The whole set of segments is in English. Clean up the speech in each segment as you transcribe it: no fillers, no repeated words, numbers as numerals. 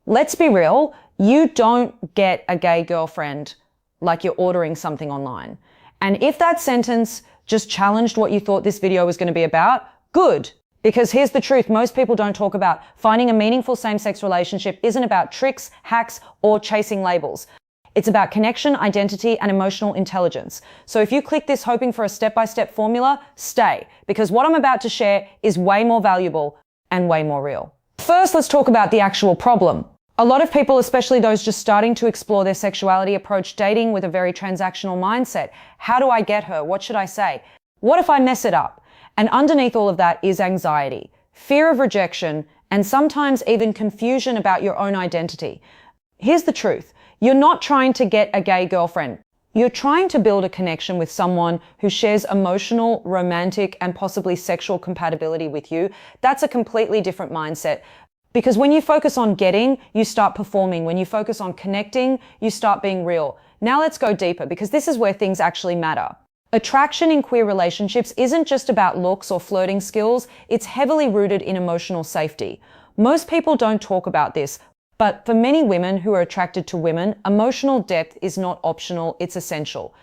Let's be real, you don't get a gay girlfriend like you're ordering something online. And if that sentence just challenged what you thought this video was going to be about, good. Because here's the truth, most people don't talk about finding a meaningful same-sex relationship isn't about tricks, hacks, or chasing labels. It's about connection, identity, and emotional intelligence. So if you click this hoping for a step-by-step formula, stay, because what I'm about to share is way more valuable and way more real. First, let's talk about the actual problem. A lot of people, especially those just starting to explore their sexuality, approach dating with a very transactional mindset. How do I get her? What should I say? What if I mess it up? And underneath all of that is anxiety, fear of rejection, and sometimes even confusion about your own identity. Here's the truth. You're not trying to get a gay girlfriend. You're trying to build a connection with someone who shares emotional, romantic, and possibly sexual compatibility with you. That's a completely different mindset. Because when you focus on getting, you start performing. When you focus on connecting, you start being real. Now let's go deeper, because this is where things actually matter. Attraction in queer relationships isn't just about looks or flirting skills. It's heavily rooted in emotional safety. Most people don't talk about this, but for many women who are attracted to women, emotional depth is not optional, it's essential.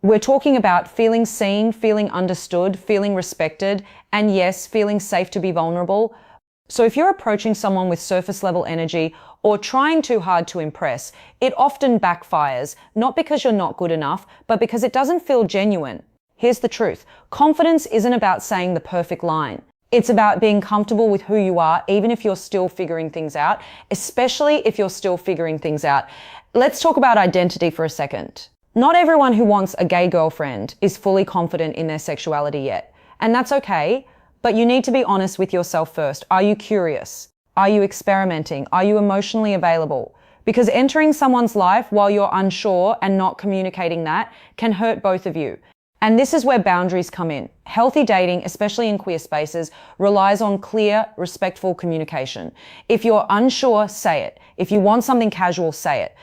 We're talking about feeling seen, feeling understood, feeling respected, and yes, feeling safe to be vulnerable. So if you're approaching someone with surface level energy or trying too hard to impress, it often backfires, not because you're not good enough, but because it doesn't feel genuine. Here's the truth. Confidence isn't about saying the perfect line. It's about being comfortable with who you are, even if you're still figuring things out, especially if you're still figuring things out. Let's talk about identity for a second. Not everyone who wants a gay girlfriend is fully confident in their sexuality yet, and that's okay. But you need to be honest with yourself first. Are you curious? Are you experimenting? Are you emotionally available? Because entering someone's life while you're unsure and not communicating that can hurt both of you. And this is where boundaries come in. Healthy dating, especially in queer spaces, relies on clear, respectful communication. If you're unsure, say it. If you want something casual, say it.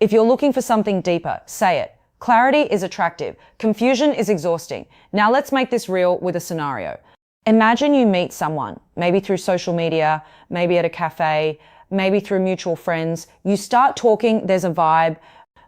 If you're looking for something deeper, say it. Clarity is attractive. Confusion is exhausting. Now let's make this real with a scenario. Imagine you meet someone, maybe through social media, maybe at a cafe, maybe through mutual friends. You start talking, there's a vibe,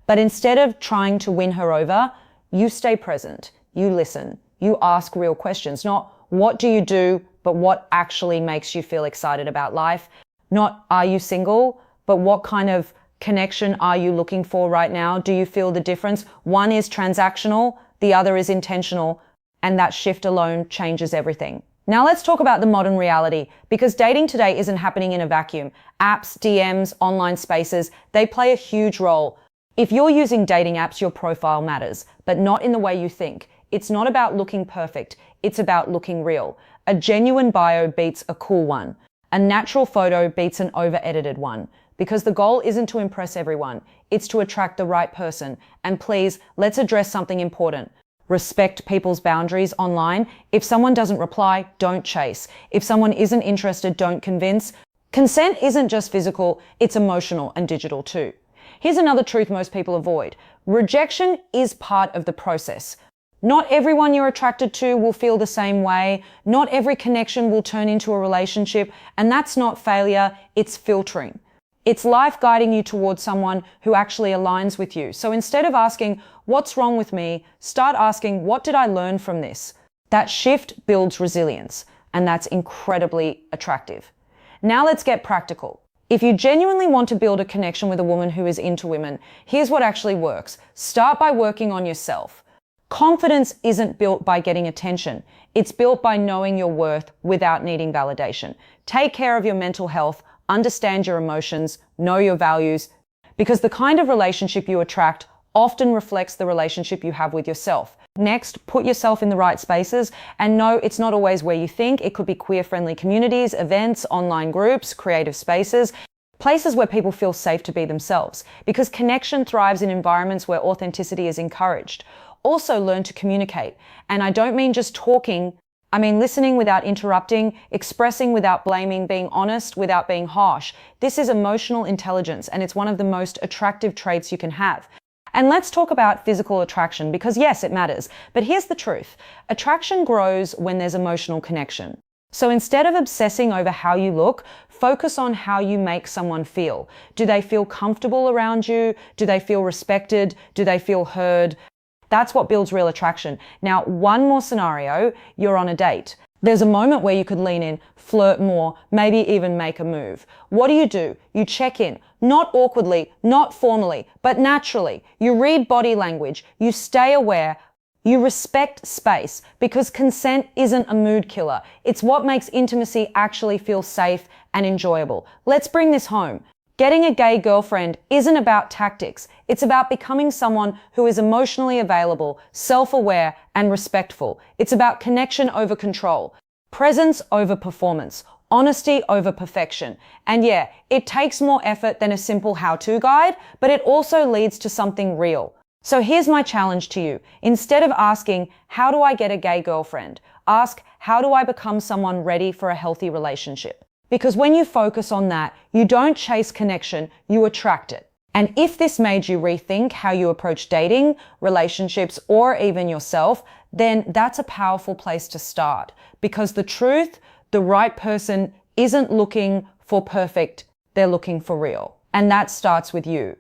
but instead of trying to win her over, you stay present, you listen, you ask real questions, not what do you do, but what actually makes you feel excited about life. Not are you single, but what kind of connection are you looking for right now? Do you feel the difference? One is transactional, the other is intentional. And that shift alone changes everything. Now let's talk about the modern reality, because dating today isn't happening in a vacuum. Apps, DMs, online spaces, they play a huge role. If you're using dating apps, your profile matters, but not in the way you think. It's not about looking perfect, it's about looking real. A genuine bio beats a cool one. A natural photo beats an over-edited one. Because the goal isn't to impress everyone, it's to attract the right person. And please, let's address something important. Respect people's boundaries online. If someone doesn't reply, don't chase. If someone isn't interested, don't convince. Consent isn't just physical, it's emotional and digital too. Here's another truth most people avoid. Rejection is part of the process. Not everyone you're attracted to will feel the same way. Not every connection will turn into a relationship, and that's not failure, it's filtering. It's life guiding you towards someone who actually aligns with you. So instead of asking, what's wrong with me? Start asking, what did I learn from this? That shift builds resilience, and that's incredibly attractive. Now let's get practical. If you genuinely want to build a connection with a woman who is into women, here's what actually works. Start by working on yourself. Confidence isn't built by getting attention. It's built by knowing your worth without needing validation. Take care of your mental health. Understand your emotions, know your values, because the kind of relationship you attract often reflects the relationship you have with yourself. Next, put yourself in the right spaces, and no, it's not always where you think. It could be queer-friendly communities, events, online groups, creative spaces, places where people feel safe to be themselves, because connection thrives in environments where authenticity is encouraged. Also learn to communicate, and I don't mean just talking, I mean listening without interrupting, expressing without blaming, being honest without being harsh. This is emotional intelligence, and it's one of the most attractive traits you can have. And let's talk about physical attraction, because yes, it matters. But here's the truth. Attraction grows when there's emotional connection. So instead of obsessing over how you look, focus on how you make someone feel. Do they feel comfortable around you? Do they feel respected? Do they feel heard? That's what builds real attraction. Now, one more scenario, you're on a date. There's a moment where you could lean in, flirt more, maybe even make a move. What do? You check in, not awkwardly, not formally, but naturally. You read body language, you stay aware, you respect space, because consent isn't a mood killer. It's what makes intimacy actually feel safe and enjoyable. Let's bring this home. Getting a gay girlfriend isn't about tactics. It's about becoming someone who is emotionally available, self-aware, and respectful. It's about connection over control, presence over performance, honesty over perfection. And yeah, it takes more effort than a simple how-to guide, but it also leads to something real. So here's my challenge to you. Instead of asking, how do I get a gay girlfriend? Ask, how do I become someone ready for a healthy relationship? Because when you focus on that, you don't chase connection, you attract it. And if this made you rethink how you approach dating, relationships, or even yourself, then that's a powerful place to start. Because the truth, the right person isn't looking for perfect, they're looking for real. And that starts with you.